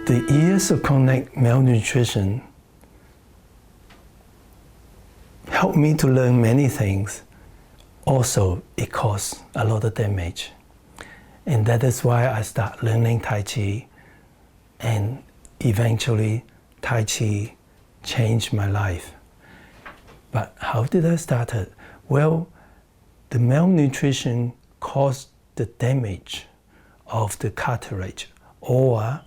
The years of chronic malnutrition helped me to learn many things. Also, it caused a lot of damage. And that is why I started learning Tai Chi. And eventually, Tai Chi changed my life. But how did I start it? Well, the malnutrition caused the damage of the cartilage, or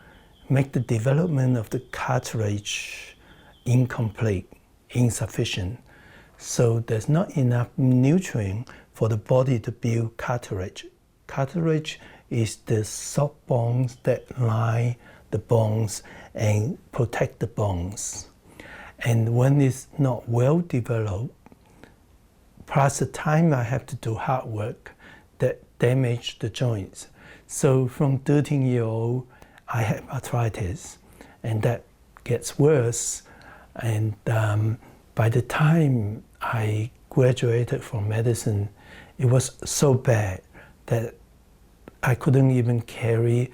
make the development of the cartilage incomplete, insufficient. So there's not enough nutrient for the body to build cartilage. Cartilage is the soft bones that line the bones and protect the bones. And when it's not well developed, plus the time I have to do hard work, that damage the joints. So from 13-year-old, I have arthritis, and that gets worse. And by the time I graduated from medicine, it was so bad that I couldn't even carry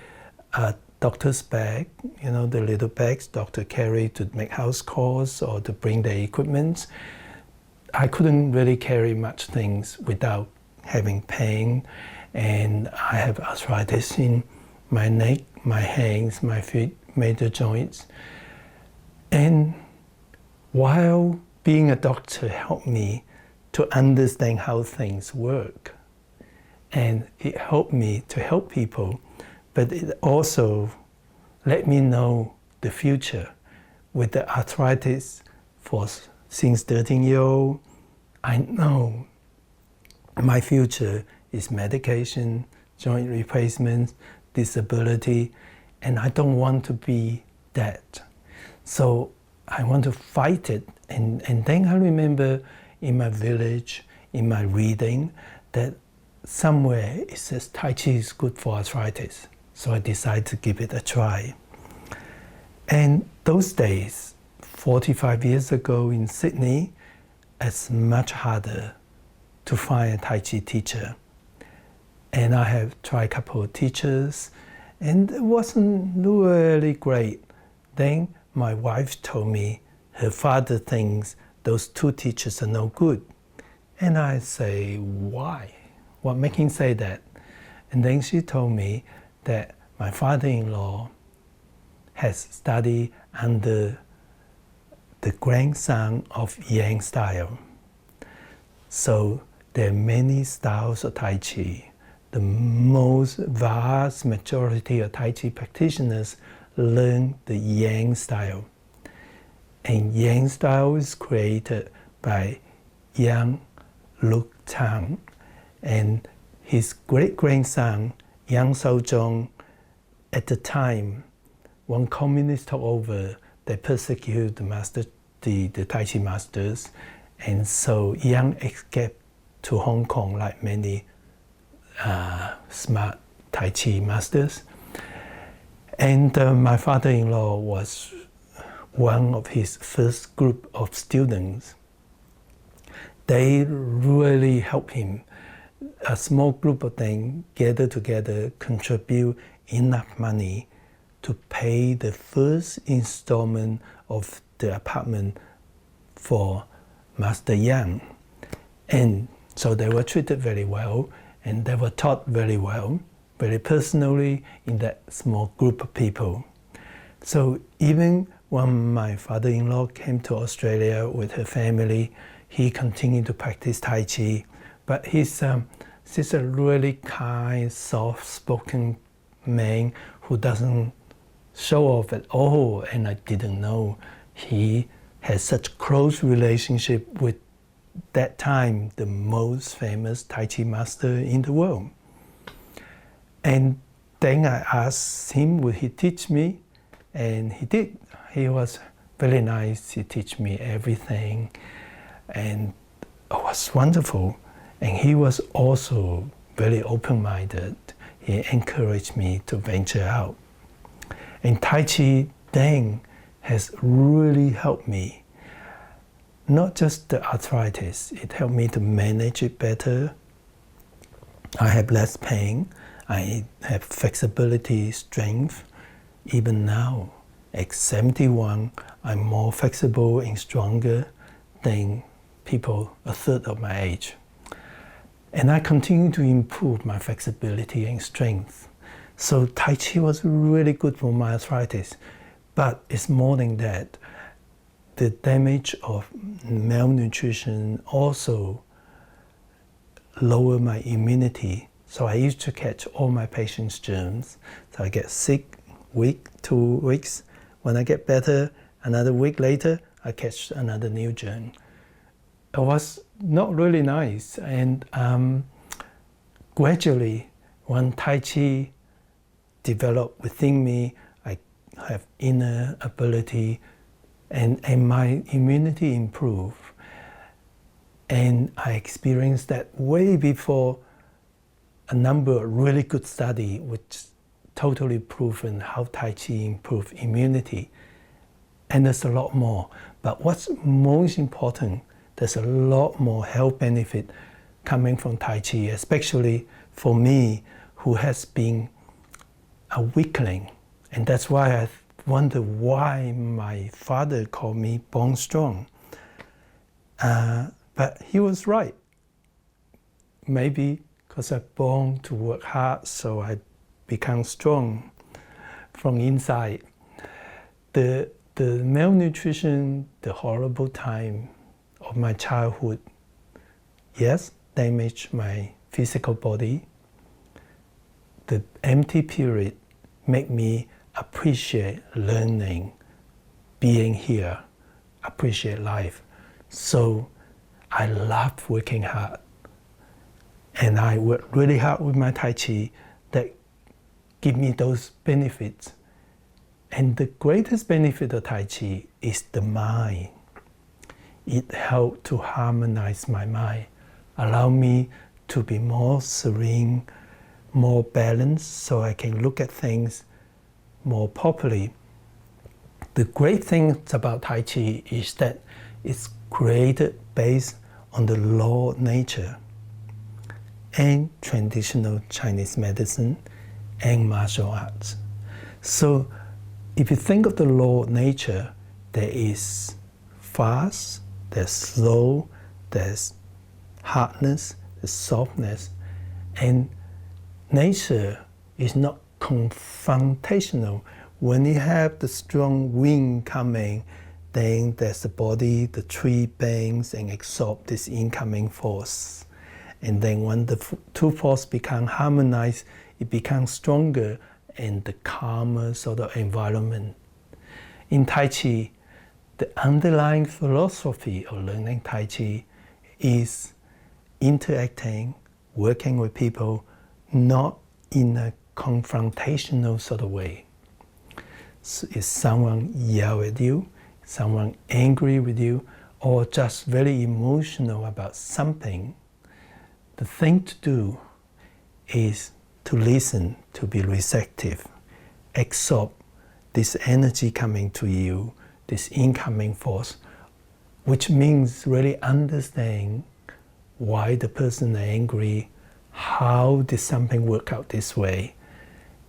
a doctor's bag, you know, the little bags doctor carry to make house calls or to bring their equipment. I couldn't really carry much things without having pain, and I have arthritis in my neck, my hands, my feet, major joints. And while being a doctor helped me to understand how things work, and it helped me to help people, but it also let me know the future. With the arthritis since 13-year-old, I know my future is medication, joint replacement, disability, and I don't want to be that. So I want to fight it. And then I remember in my village, in my reading, that somewhere it says Tai Chi is good for arthritis. So I decided to give it a try. And those days, 45 years ago in Sydney, it's much harder to find a Tai Chi teacher. And I have tried a couple of teachers, and it wasn't really great. Then my wife told me her father thinks those two teachers are no good. And I say, why? What makes him say that? And then she told me that my father-in-law has studied under the grandson of Yang style. So there are many styles of Tai Chi. The most vast majority of Tai Chi practitioners learn the Yang style. And Yang style is created by Yang Luk Tang, and his great-grandson, Yang Shaozhong. At the time, when communists took over, they persecuted the Tai Chi masters, and so Yang escaped to Hong Kong like many smart Tai Chi masters. And my father-in-law was one of his first group of students. They really helped him. A small group of them gathered together, contribute enough money to pay the first installment of the apartment for Master Yang. And so they were treated very well, and they were taught very well, very personally in that small group of people. So even when my father-in-law came to Australia with her family, he continued to practice Tai Chi, but he's a really kind, soft-spoken man who doesn't show off at all, and I didn't know he had such close relationship with that time the most famous Tai Chi master in the world. And then I asked him, would he teach me? And he did. He was very nice. He taught me everything, and it was wonderful. And he was also very open-minded. He encouraged me to venture out. And Tai Chi then has really helped me. Not just the arthritis, it helped me to manage it better. I have less pain. I have flexibility, strength, even now. At 71, I'm more flexible and stronger than people a third of my age. And I continue to improve my flexibility and strength. So Tai Chi was really good for my arthritis, but it's more than that. The damage of malnutrition also lower my immunity. So I used to catch all my patients' germs. So I get sick week, 2 weeks. When I get better, another week later, I catch another new germ. It was not really nice. And gradually, when Tai Chi developed within me, I have inner ability and my immunity improved. And I experienced that way before a number of really good studies which totally proven how Tai Chi improves immunity. And there's a lot more. But what's most important, there's a lot more health benefit coming from Tai Chi, especially for me who has been a weakling. And that's why I wonder why my father called me born strong. But he was right. Maybe because I'm born to work hard, so I become strong from inside. The malnutrition, the horrible time of my childhood, yes, damaged my physical body. The empty period made me appreciate learning, being here, appreciate life. So I love working hard. And I work really hard with my Tai Chi that give me those benefits. And the greatest benefit of Tai Chi is the mind. It helped to harmonize my mind, allow me to be more serene, more balanced, so I can look at things more properly. The great thing about Tai Chi is that it's created based on the law of nature and traditional Chinese medicine and martial arts. So if you think of the law of nature, there is fast, there's slow, there's hardness, there's softness, and nature is not confrontational. When you have the strong wind coming, then there's the body, the tree bends and absorb this incoming force. And then when the two forces become harmonized, it becomes stronger and the calmer sort of environment. In Tai Chi, the underlying philosophy of learning Tai Chi is interacting, working with people, not in a confrontational sort of way. So if someone yell at you, someone angry with you, or just very emotional about something, the thing to do is to listen, to be receptive, absorb this energy coming to you, this incoming force, which means really understand why the person is angry, how did something work out this way.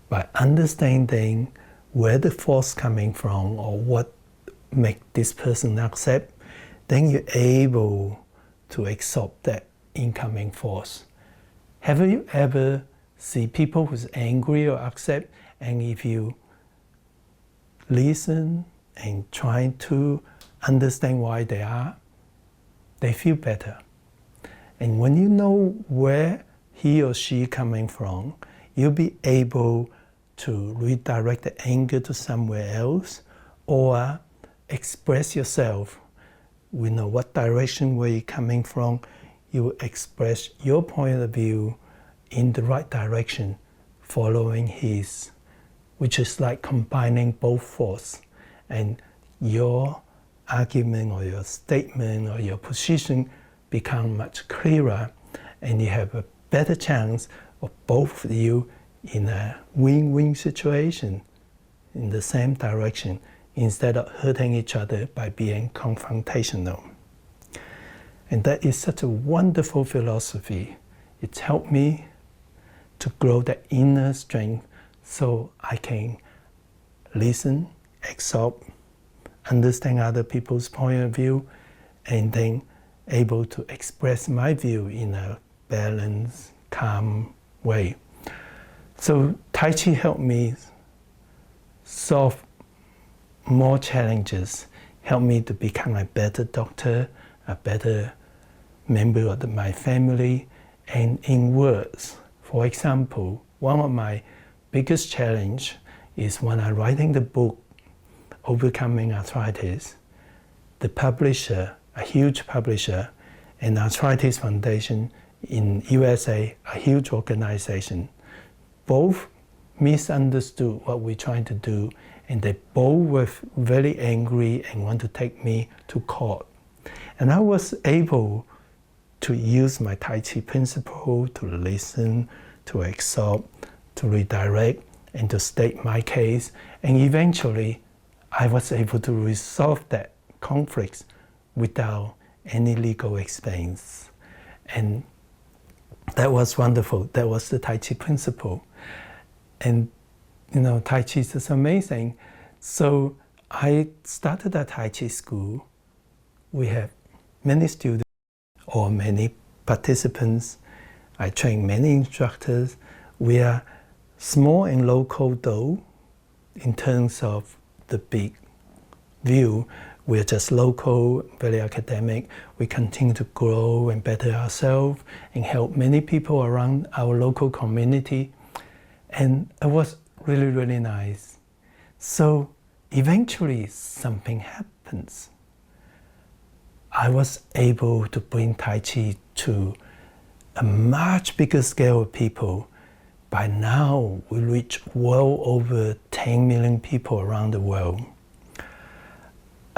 By understanding where the force coming from or what make this person accept, then you're able to absorb that incoming force. Have you ever seen people who's angry or upset, and if you listen and try to understand why they are, they feel better. And when you know where he or she coming from, you'll be able to redirect the anger to somewhere else or express yourself. We know what direction where you're coming from. You express your point of view in the right direction, following his, which is like combining both forces. And your argument or your statement or your position become much clearer, and you have a better chance of both of you in a win-win situation in the same direction, instead of hurting each other by being confrontational. And that is such a wonderful philosophy. It's helped me to grow that inner strength so I can listen, absorb, understand other people's point of view, and then able to express my view in a balanced, calm way. So Tai Chi helped me solve more challenges, helped me to become a better doctor, a better member of my family, and in words. For example, one of my biggest challenge is when I'm writing the book, Overcoming Arthritis, the publisher, a huge publisher, and Arthritis Foundation in USA, a huge organization, both misunderstood what we're trying to do, and they both were very angry and want to take me to court. And I was able to use my Tai Chi principle to listen, to absorb, to redirect, and to state my case. And eventually, I was able to resolve that conflict without any legal expense. And that was wonderful. That was the Tai Chi principle. And you know, Tai Chi is just amazing. So I started a Tai Chi school. We have many students or many participants. I train many instructors. We are small and local though, in terms of the big view. We're just local, very academic. We continue to grow and better ourselves and help many people around our local community. And it was really, really nice. So eventually something happens. I was able to bring Tai Chi to a much bigger scale of people. By now, we reach well over 10 million people around the world.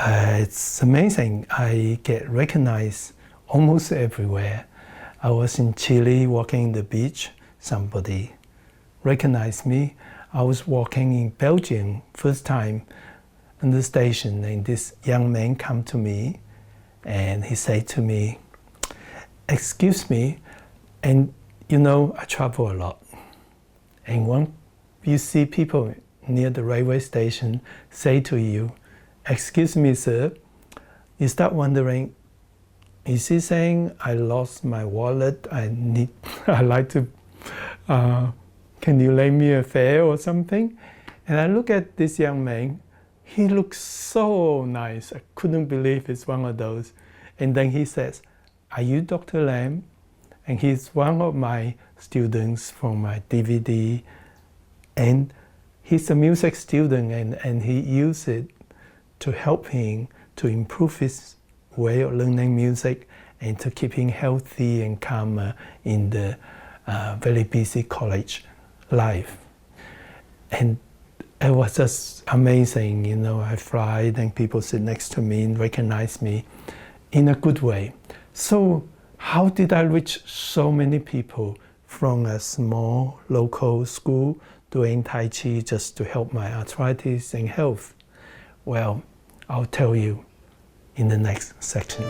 It's amazing. I get recognized almost everywhere. I was in Chile walking the beach. Somebody recognized me. I was walking in Belgium, first time in the station, and this young man come to me and he said to me, "Excuse me," and you know, I travel a lot. And when you see people near the railway station say to you, "Excuse me, sir," you start wondering, is he saying, "I lost my wallet, I like to, can you lend me a fare or something?" And I look at this young man, he looks so nice. I couldn't believe it's one of those. And then he says, "Are you Dr. Lam?" And he's one of my students from my DVD. And he's a music student, and he used it to help him to improve his way of learning music and to keep him healthy and calmer in the very busy college life. And it was just amazing, you know. I fly, and people sit next to me and recognize me in a good way. So how did I reach so many people from a small local school doing Tai Chi just to help my arthritis and health? Well, I'll tell you in the next section.